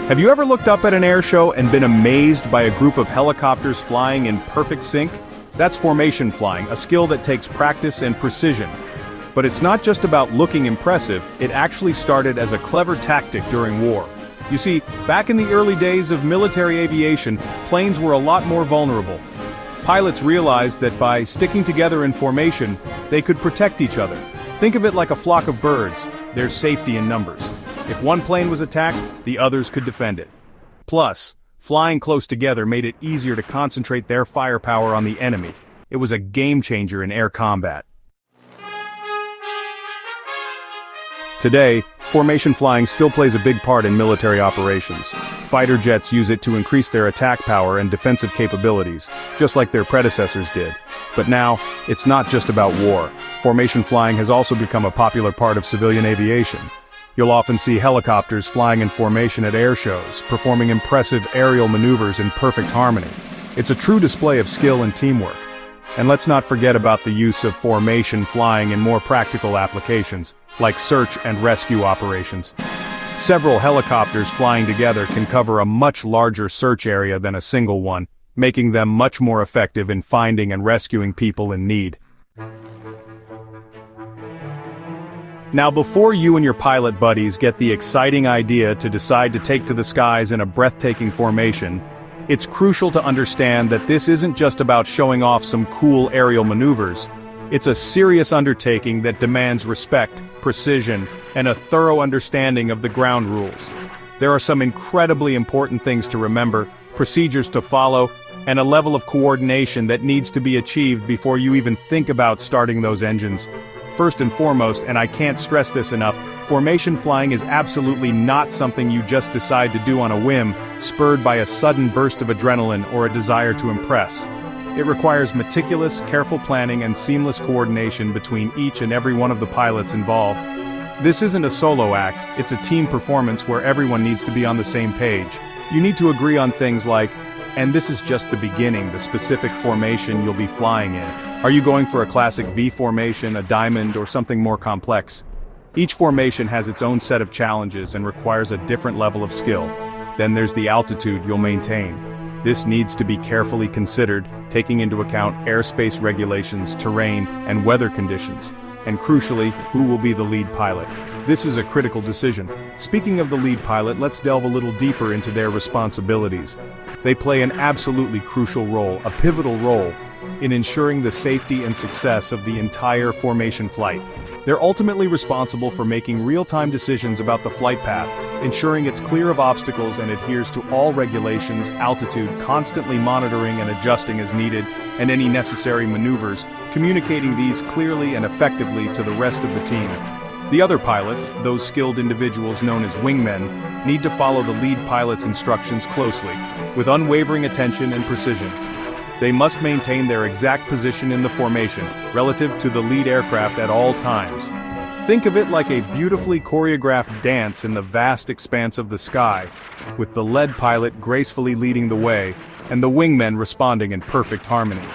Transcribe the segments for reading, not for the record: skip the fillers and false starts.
Have you ever looked up at an air show and been amazed by a group of helicopters flying in perfect sync? That's formation flying, a skill that takes practice and precision. But it's not just about looking impressive, it actually started as a clever tactic during war. You see, back in the early days of military aviation, planes were a lot more vulnerable. Pilots realized that by sticking together in formation, they could protect each other. Think of it like a flock of birds. There's safety in numbers. If one plane was attacked, the others could defend it. Plus, flying close together made it easier to concentrate their firepower on the enemy. It was a game changer in air combat. Today, formation flying still plays a big part in military operations. Fighter jets use it to increase their attack power and defensive capabilities, just like their predecessors did. But now, it's not just about war. Formation flying has also become a popular part of civilian aviation. You'll often see helicopters flying in formation at air shows, performing impressive aerial maneuvers in perfect harmony. It's a true display of skill and teamwork. And let's not forget about the use of formation flying in more practical applications, like search and rescue operations. Several helicopters flying together can cover a much larger search area than a single one, making them much more effective in finding and rescuing people in need. Now, before you and your pilot buddies get the exciting idea to decide to take to the skies in a breathtaking formation, it's crucial to understand that this isn't just about showing off some cool aerial maneuvers. It's a serious undertaking that demands respect, precision, and a thorough understanding of the ground rules. There are some incredibly important things to remember, procedures to follow, and a level of coordination that needs to be achieved before you even think about starting those engines. First and foremost, and I can't stress this enough, formation flying is absolutely not something you just decide to do on a whim, spurred by a sudden burst of adrenaline or a desire to impress. It requires meticulous, careful planning and seamless coordination between each and every one of the pilots involved. This isn't a solo act, it's a team performance where everyone needs to be on the same page. You need to agree on things like, and this is just the beginning, the specific formation you'll be flying in. Are you going for a classic V formation, a diamond, or something more complex? Each formation has its own set of challenges and requires a different level of skill. Then there's the altitude you'll maintain. This needs to be carefully considered, taking into account airspace regulations, terrain, and weather conditions. And crucially, who will be the lead pilot? This is a critical decision. Speaking of the lead pilot, let's delve a little deeper into their responsibilities. They play an absolutely crucial role, a pivotal role, in ensuring the safety and success of the entire formation flight. They're ultimately responsible for making real-time decisions about the flight path, ensuring it's clear of obstacles and adheres to all regulations, altitude, constantly monitoring and adjusting as needed, and any necessary maneuvers, communicating these clearly and effectively to the rest of the team. The other pilots, those skilled individuals known as wingmen, need to follow the lead pilot's instructions closely, with unwavering attention and precision. They must maintain their exact position in the formation, relative to the lead aircraft at all times. Think of it like a beautifully choreographed dance in the vast expanse of the sky, with the lead pilot gracefully leading the way, and the wingmen responding in perfect harmony.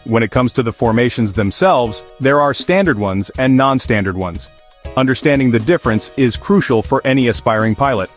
When it comes to the formations themselves, there are standard ones and non-standard ones. Understanding the difference is crucial for any aspiring pilot.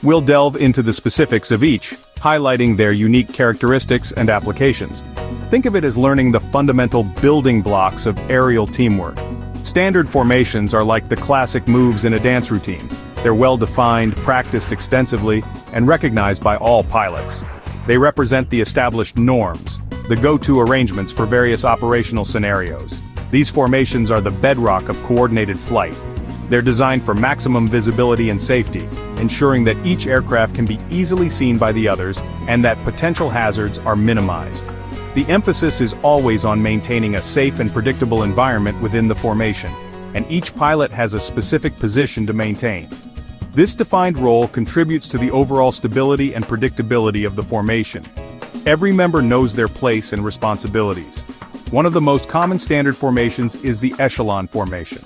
We'll delve into the specifics of each, highlighting their unique characteristics and applications. Think of it as learning the fundamental building blocks of aerial teamwork. Standard formations are like the classic moves in a dance routine. They're well-defined, practiced extensively, and recognized by all pilots. They represent the established norms, the go-to arrangements for various operational scenarios. These formations are the bedrock of coordinated flight. They're designed for maximum visibility and safety, ensuring that each aircraft can be easily seen by the others and that potential hazards are minimized. The emphasis is always on maintaining a safe and predictable environment within the formation, and each pilot has a specific position to maintain. This defined role contributes to the overall stability and predictability of the formation. Every member knows their place and responsibilities. One of the most common standard formations is the echelon formation.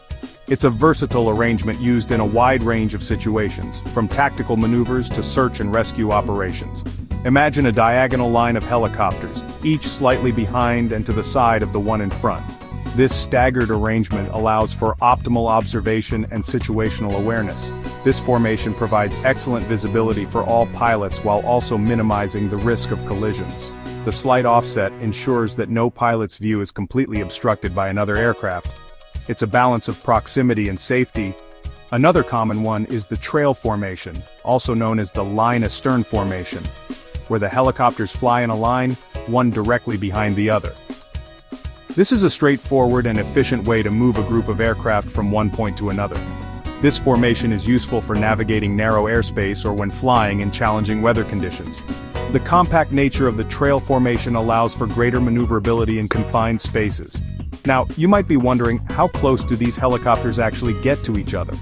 It's a versatile arrangement used in a wide range of situations, from tactical maneuvers to search and rescue operations. Imagine a diagonal line of helicopters, each slightly behind and to the side of the one in front. This staggered arrangement allows for optimal observation and situational awareness. This formation provides excellent visibility for all pilots while also minimizing the risk of collisions. The slight offset ensures that no pilot's view is completely obstructed by another aircraft. It's a balance of proximity and safety. Another common one is the trail formation, also known as the line astern formation, where the helicopters fly in a line, one directly behind the other. This is a straightforward and efficient way to move a group of aircraft from one point to another. This formation is useful for navigating narrow airspace or when flying in challenging weather conditions. The compact nature of the trail formation allows for greater maneuverability in confined spaces. Now, you might be wondering, how close do these helicopters actually get to each other?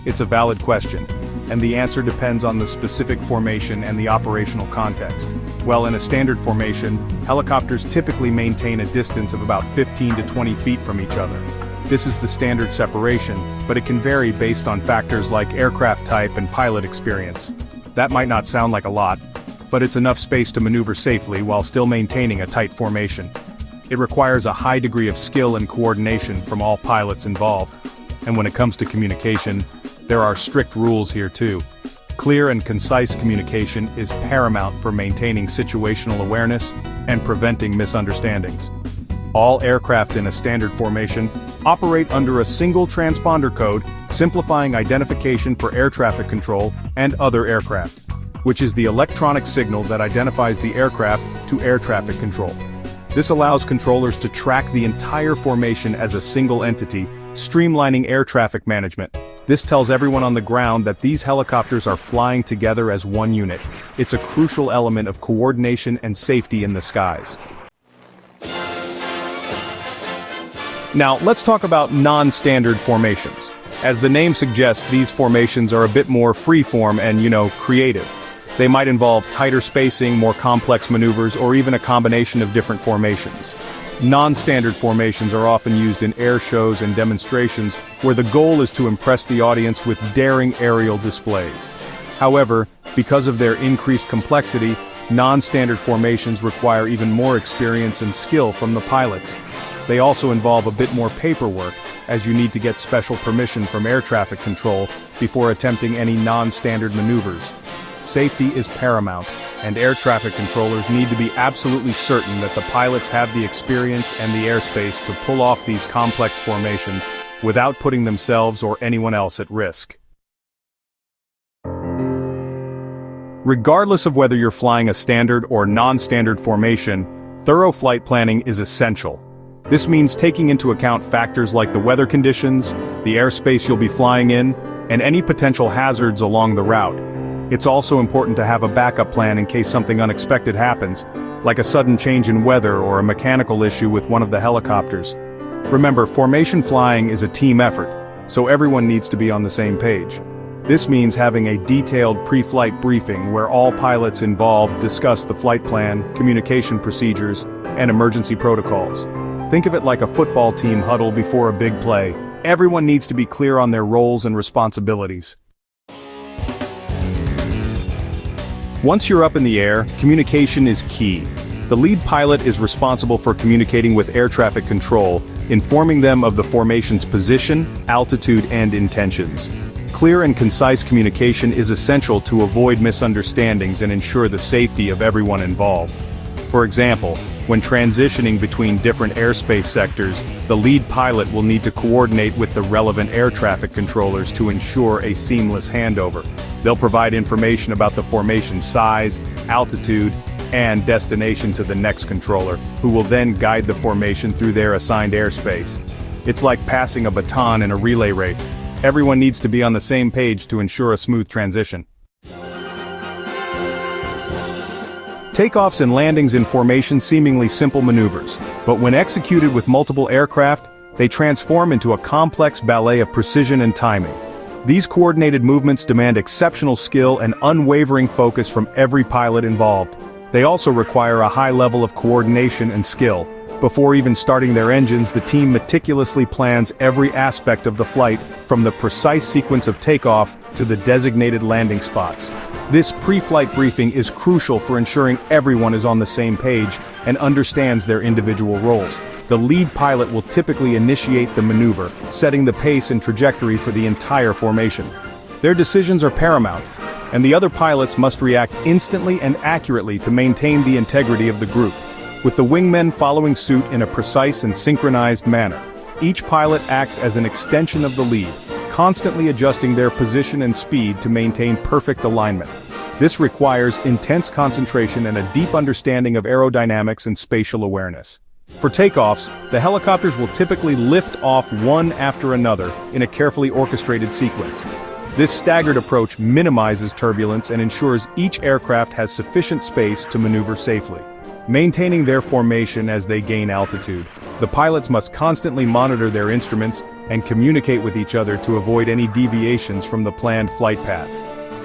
It's a valid question, and the answer depends on the specific formation and the operational context. Well, in a standard formation, helicopters typically maintain a distance of about 15 to 20 feet from each other. This is the standard separation, but it can vary based on factors like aircraft type and pilot experience. That might not sound like a lot, but it's enough space to maneuver safely while still maintaining a tight formation. It requires a high degree of skill and coordination from all pilots involved. And when it comes to communication, there are strict rules here too. Clear and concise communication is paramount for maintaining situational awareness and preventing misunderstandings. All aircraft in a standard formation operate under a single transponder code, simplifying identification for air traffic control and other aircraft, which is the electronic signal that identifies the aircraft to air traffic control. This allows controllers to track the entire formation as a single entity, streamlining air traffic management. This tells everyone on the ground that these helicopters are flying together as one unit. It's a crucial element of coordination and safety in the skies. Now, let's talk about non-standard formations. As the name suggests, these formations are a bit more free-form and, creative. They might involve tighter spacing, more complex maneuvers, or even a combination of different formations. Non-standard formations are often used in air shows and demonstrations where the goal is to impress the audience with daring aerial displays. However, because of their increased complexity, non-standard formations require even more experience and skill from the pilots. They also involve a bit more paperwork, as you need to get special permission from air traffic control before attempting any non-standard maneuvers. Safety is paramount, and air traffic controllers need to be absolutely certain that the pilots have the experience and the airspace to pull off these complex formations without putting themselves or anyone else at risk. Regardless of whether you're flying a standard or non-standard formation, thorough flight planning is essential. This means taking into account factors like the weather conditions, the airspace you'll be flying in, and any potential hazards along the route. It's also important to have a backup plan in case something unexpected happens, like a sudden change in weather or a mechanical issue with one of the helicopters. Remember, formation flying is a team effort, so everyone needs to be on the same page. This means having a detailed pre-flight briefing where all pilots involved discuss the flight plan, communication procedures, and emergency protocols. Think of it like a football team huddle before a big play. Everyone needs to be clear on their roles and responsibilities. Once you're up in the air, communication is key. The lead pilot is responsible for communicating with air traffic control, informing them of the formation's position, altitude, and intentions. Clear and concise communication is essential to avoid misunderstandings and ensure the safety of everyone involved. For example, when transitioning between different airspace sectors, the lead pilot will need to coordinate with the relevant air traffic controllers to ensure a seamless handover. They'll provide information about the formation's size, altitude, and destination to the next controller, who will then guide the formation through their assigned airspace. It's like passing a baton in a relay race. Everyone needs to be on the same page to ensure a smooth transition. Takeoffs and landings in formation seemingly simple maneuvers, but when executed with multiple aircraft, they transform into a complex ballet of precision and timing. These coordinated movements demand exceptional skill and unwavering focus from every pilot involved. They also require a high level of coordination and skill. Before even starting their engines, the team meticulously plans every aspect of the flight, from the precise sequence of takeoff to the designated landing spots. This pre-flight briefing is crucial for ensuring everyone is on the same page and understands their individual roles. The lead pilot will typically initiate the maneuver, setting the pace and trajectory for the entire formation. Their decisions are paramount, and the other pilots must react instantly and accurately to maintain the integrity of the group, with the wingmen following suit in a precise and synchronized manner. Each pilot acts as an extension of the lead, constantly adjusting their position and speed to maintain perfect alignment. This requires intense concentration and a deep understanding of aerodynamics and spatial awareness. For takeoffs, the helicopters will typically lift off one after another in a carefully orchestrated sequence. This staggered approach minimizes turbulence and ensures each aircraft has sufficient space to maneuver safely. Maintaining their formation as they gain altitude, the pilots must constantly monitor their instruments and communicate with each other to avoid any deviations from the planned flight path.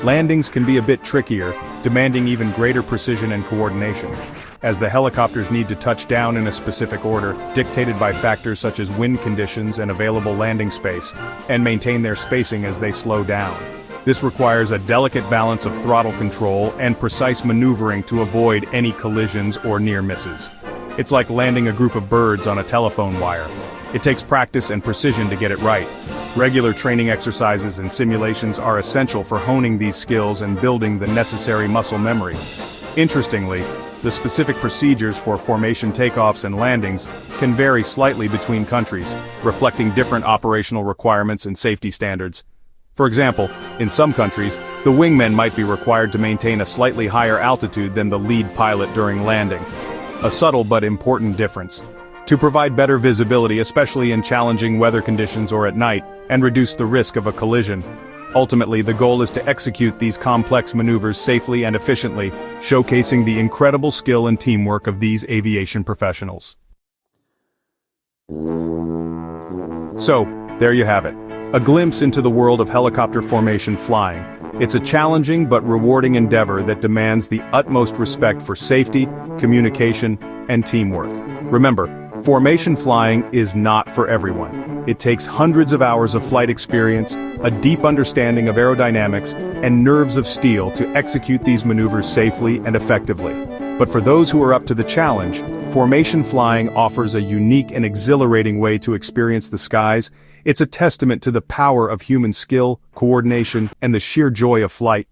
Landings can be a bit trickier, demanding even greater precision and coordination, as the helicopters need to touch down in a specific order, dictated by factors such as wind conditions and available landing space, and maintain their spacing as they slow down. This requires a delicate balance of throttle control and precise maneuvering to avoid any collisions or near misses. It's like landing a group of birds on a telephone wire. It takes practice and precision to get it right. Regular training exercises and simulations are essential for honing these skills and building the necessary muscle memory. Interestingly, the specific procedures for formation takeoffs and landings can vary slightly between countries, reflecting different operational requirements and safety standards. For example, in some countries, the wingmen might be required to maintain a slightly higher altitude than the lead pilot during landing. A subtle but important difference. To provide better visibility, especially in challenging weather conditions or at night, and reduce the risk of a collision. Ultimately, the goal is to execute these complex maneuvers safely and efficiently, showcasing the incredible skill and teamwork of these aviation professionals. So, there you have it. A glimpse into the world of helicopter formation flying. It's a challenging but rewarding endeavor that demands the utmost respect for safety, communication, and teamwork. Remember, formation flying is not for everyone. It takes hundreds of hours of flight experience, a deep understanding of aerodynamics, and nerves of steel to execute these maneuvers safely and effectively. But for those who are up to the challenge, formation flying offers a unique and exhilarating way to experience the skies. It's a testament to the power of human skill, coordination, and the sheer joy of flight.